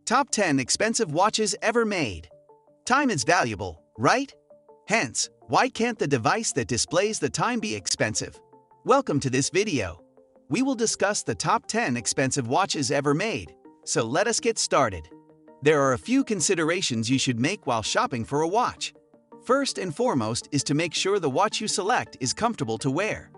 Top 10 expensive watches ever made. Time is valuable, right? Hence, why can't the device that displays the time be expensive? Welcome to this video. We will discuss the top 10 expensive watches ever made, so let us get started. There are a few considerations you should make while shopping for a watch. First and foremost is to make sure the watch you select is comfortable to wear.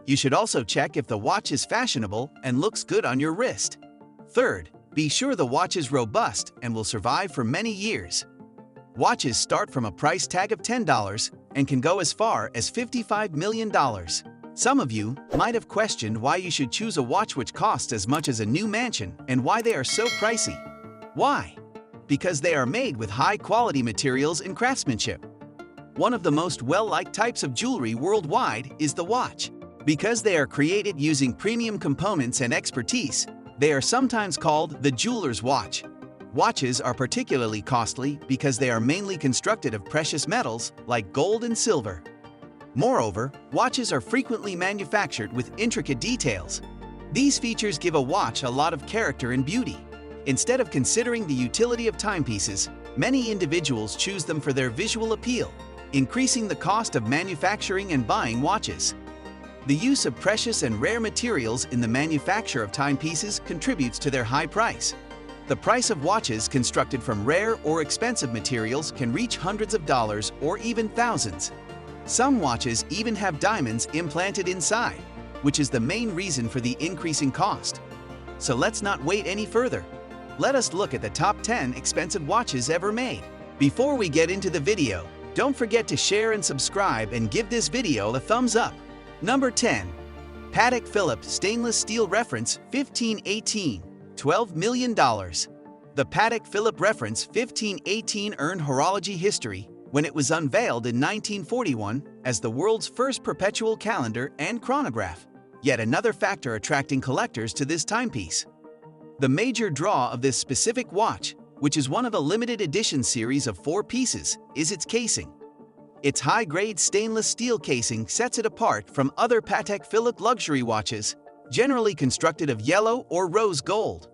You should also check if the watch is fashionable and looks good on your wrist. Third, be sure the watch is robust and will survive for many years. Watches start from a price tag of $10 and can go as far as $55 million. Some of you might have questioned why you should choose a watch which costs as much as a new mansion and why they are so pricey. Why? Because they are made with high-quality materials and craftsmanship. One of the most well-liked types of jewelry worldwide is the watch. Because they are created using premium components and expertise, they are sometimes called the jeweler's watch. Watches are particularly costly because they are mainly constructed of precious metals like gold and silver. Moreover, watches are frequently manufactured with intricate details. These features give a watch a lot of character and beauty. Instead of considering the utility of timepieces, many individuals choose them for their visual appeal, increasing the cost of manufacturing and buying watches. The use of precious and rare materials in the manufacture of timepieces contributes to their high price. The price of watches constructed from rare or expensive materials can reach hundreds of dollars or even thousands. Some watches even have diamonds implanted inside, which is the main reason for the increasing cost. So let's not wait any further. Let us look at the top 10 expensive watches ever made. Before we get into the video, don't forget to share and subscribe and give this video a thumbs up. Number 10. Patek Philippe Stainless Steel Reference 1518, $12 million. The Patek Philippe Reference 1518 earned horology history when it was unveiled in 1941 as the world's first perpetual calendar and chronograph, yet another factor attracting collectors to this timepiece. The major draw of this specific watch, which is one of a limited edition series of 4 pieces, is its casing. Its high-grade stainless steel casing sets it apart from other Patek Philippe luxury watches, generally constructed of yellow or rose gold.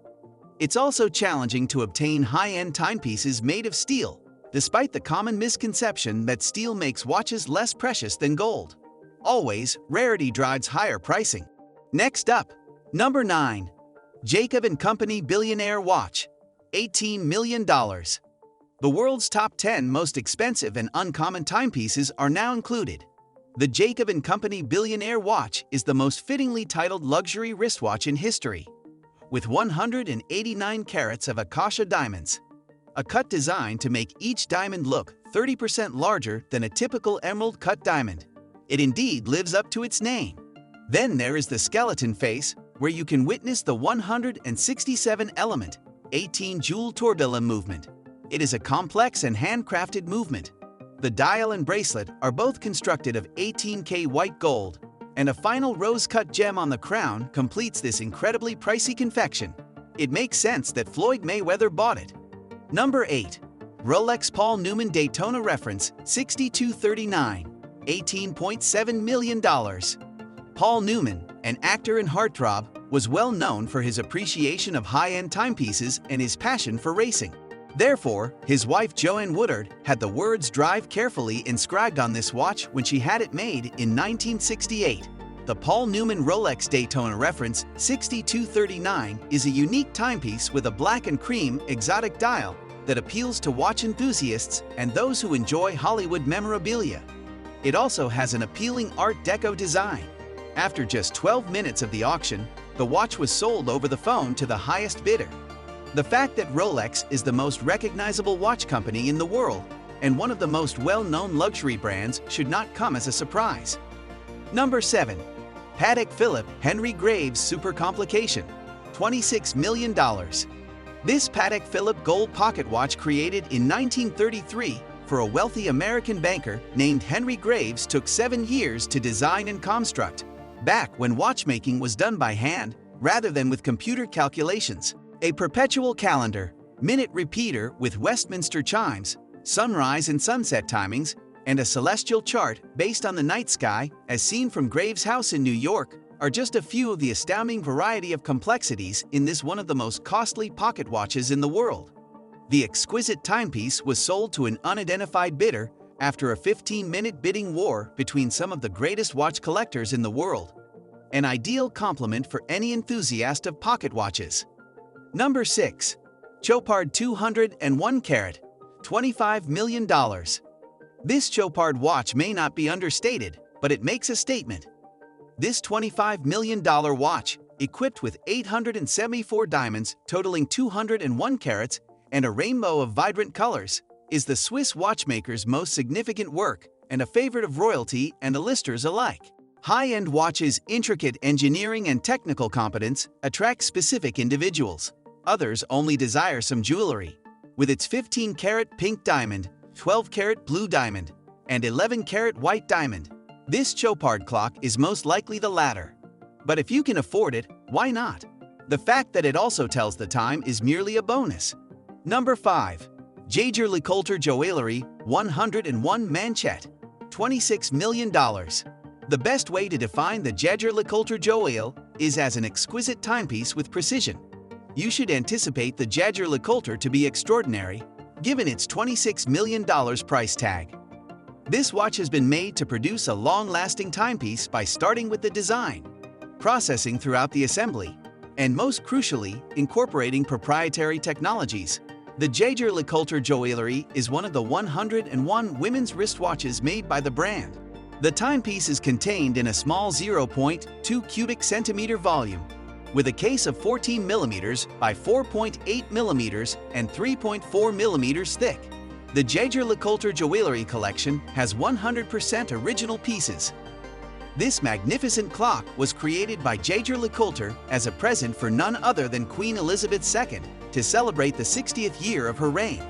It's also challenging to obtain high-end timepieces made of steel, despite the common misconception that steel makes watches less precious than gold. Always, rarity drives higher pricing. Next up, number 9. Jacob & Company Billionaire Watch, $18 million. The world's top 10 most expensive and uncommon timepieces are now included. The Jacob & Company Billionaire Watch is the most fittingly titled luxury wristwatch in history. With 189 carats of acacia diamonds, a cut designed to make each diamond look 30% larger than a typical emerald-cut diamond. It indeed lives up to its name. Then there is the skeleton face, where you can witness the 167-element, 18-jewel tourbillon movement. It is a complex and handcrafted movement. The dial and bracelet are both constructed of 18K white gold, and a final rose-cut gem on the crown completes this incredibly pricey confection. It makes sense that Floyd Mayweather bought it. Number 8. Rolex Paul Newman Daytona Reference 6239, $18.7 million. Paul Newman, an actor and heartthrob, was well known for his appreciation of high-end timepieces and his passion for racing. Therefore, his wife Joanne Woodard had the words "Drive carefully" inscribed on this watch when she had it made in 1968. The Paul Newman Rolex Daytona Reference 6239 is a unique timepiece with a black and cream exotic dial that appeals to watch enthusiasts and those who enjoy Hollywood memorabilia. It also has an appealing Art Deco design. After just 12 minutes of the auction, the watch was sold over the phone to the highest bidder. The fact that Rolex is the most recognizable watch company in the world and one of the most well-known luxury brands should not come as a surprise. Number 7. Patek Philippe Henry Graves Super Complication, $26 million. This Patek Philippe gold pocket watch, created in 1933 for a wealthy American banker named Henry Graves, took 7 years to design and construct, back when watchmaking was done by hand rather than with computer calculations. A perpetual calendar, minute repeater with Westminster chimes, sunrise and sunset timings, and a celestial chart based on the night sky as seen from Graves' house in New York, are just a few of the astounding variety of complexities in this one of the most costly pocket watches in the world. The exquisite timepiece was sold to an unidentified bidder after a 15-minute bidding war between some of the greatest watch collectors in the world. An ideal complement for any enthusiast of pocket watches. Number 6. Chopard 201 carat, $25 million. This Chopard watch may not be understated, but it makes a statement. This $25 million watch, equipped with 874 diamonds totaling 201 carats and a rainbow of vibrant colors, is the Swiss watchmaker's most significant work and a favorite of royalty and A-listers alike. High-end watches' intricate engineering and technical competence attract specific individuals. Others only desire some jewelry. With its 15-carat pink diamond, 12-carat blue diamond, and 11-carat white diamond, this Chopard clock is most likely the latter. But if you can afford it, why not? The fact that it also tells the time is merely a bonus. Number 5. Jaeger-LeCoultre Joaillerie 101 Manchette, $26 million. The best way to define the Jaeger-LeCoultre Joaille is as an exquisite timepiece with precision. You should anticipate the Jaeger-LeCoultre to be extraordinary, given its $26 million price tag. This watch has been made to produce a long-lasting timepiece by starting with the design, processing throughout the assembly, and most crucially, incorporating proprietary technologies. The Jaeger-LeCoultre Joaillerie is one of the 101 women's wristwatches made by the brand. The timepiece is contained in a small 0.2 cubic centimeter volume, with a case of 14 millimeters by 4.8 millimeters and 3.4 millimeters thick. The Jaeger-LeCoultre Joaillerie collection has 100% original pieces. This magnificent clock was created by Jaeger-LeCoultre as a present for none other than Queen Elizabeth II to celebrate the 60th year of her reign.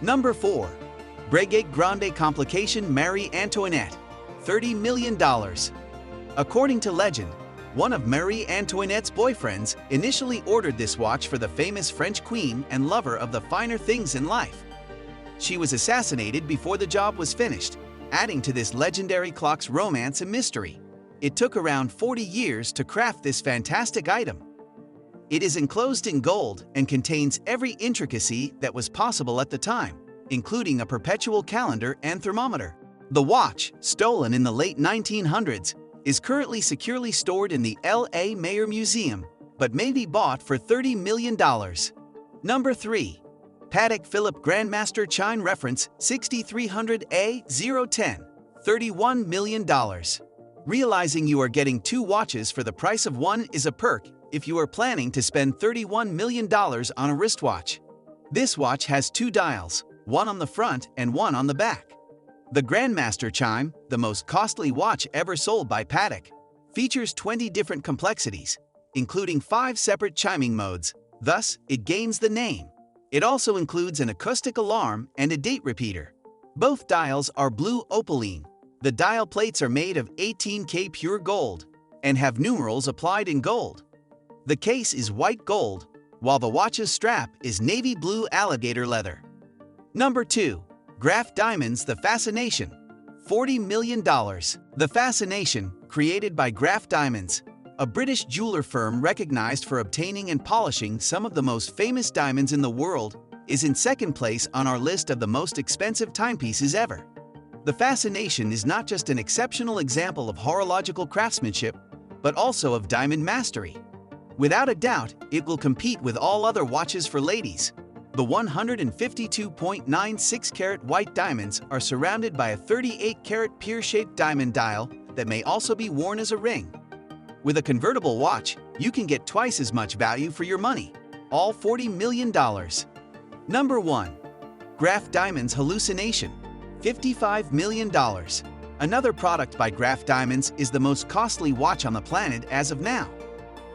Number 4. Breguet Grande Complication Marie Antoinette, $30 million. According to legend, one of Marie Antoinette's boyfriends initially ordered this watch for the famous French queen and lover of the finer things in life. She was assassinated before the job was finished, adding to this legendary clock's romance and mystery. It took around 40 years to craft this fantastic item. It is enclosed in gold and contains every intricacy that was possible at the time, including a perpetual calendar and thermometer. The watch, stolen in the late 1900s, is currently securely stored in the L.A. Mayer Museum, but may be bought for $30 million. Number 3. Patek Philippe Grandmaster Chine Reference 6300A010, $31 million. Realizing you are getting two watches for the price of one is a perk if you are planning to spend $31 million on a wristwatch. This watch has two dials, one on the front and one on the back. The Grandmaster Chime, the most costly watch ever sold by Patek, features 20 different complexities, including 5 separate chiming modes, thus it gains the name. It also includes an acoustic alarm and a date repeater. Both dials are blue opaline. The dial plates are made of 18K pure gold and have numerals applied in gold. The case is white gold, while the watch's strap is navy blue alligator leather. Number 2. Graf Diamonds The Fascination, $40 million. The Fascination, created by Graf Diamonds, a British jeweler firm recognized for obtaining and polishing some of the most famous diamonds in the world, is in second place on our list of the most expensive timepieces ever. The Fascination is not just an exceptional example of horological craftsmanship, but also of diamond mastery. Without a doubt, it will compete with all other watches for ladies. The 152.96-carat white diamonds are surrounded by a 38-carat pear-shaped diamond dial that may also be worn as a ring. With a convertible watch, you can get twice as much value for your money, all $40 million. Number 1. Graf Diamonds Hallucination, $55 million. Another product by Graf Diamonds is the most costly watch on the planet as of now.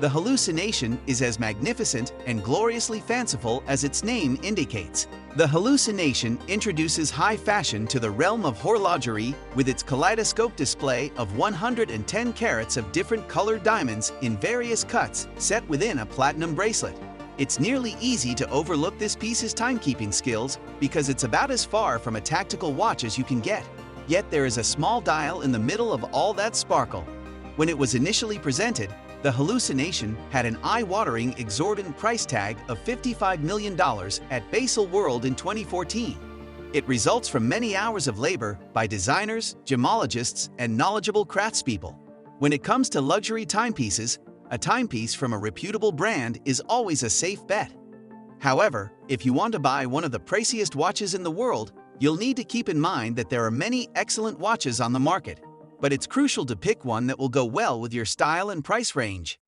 The Hallucination is as magnificent and gloriously fanciful as its name indicates. The Hallucination introduces high fashion to the realm of horlogerie with its kaleidoscope display of 110 carats of different colored diamonds in various cuts set within a platinum bracelet. It's nearly easy to overlook this piece's timekeeping skills because it's about as far from a tactical watch as you can get. Yet there is a small dial in the middle of all that sparkle. When it was initially presented, the hallucination had an eye-watering exorbitant price tag of $55 million at Basel World in 2014. It results from many hours of labor by designers, gemologists, and knowledgeable craftspeople. When it comes to luxury timepieces, a timepiece from a reputable brand is always a safe bet. However, if you want to buy one of the priciest watches in the world, you'll need to keep in mind that there are many excellent watches on the market, but it's crucial to pick one that will go well with your style and price range.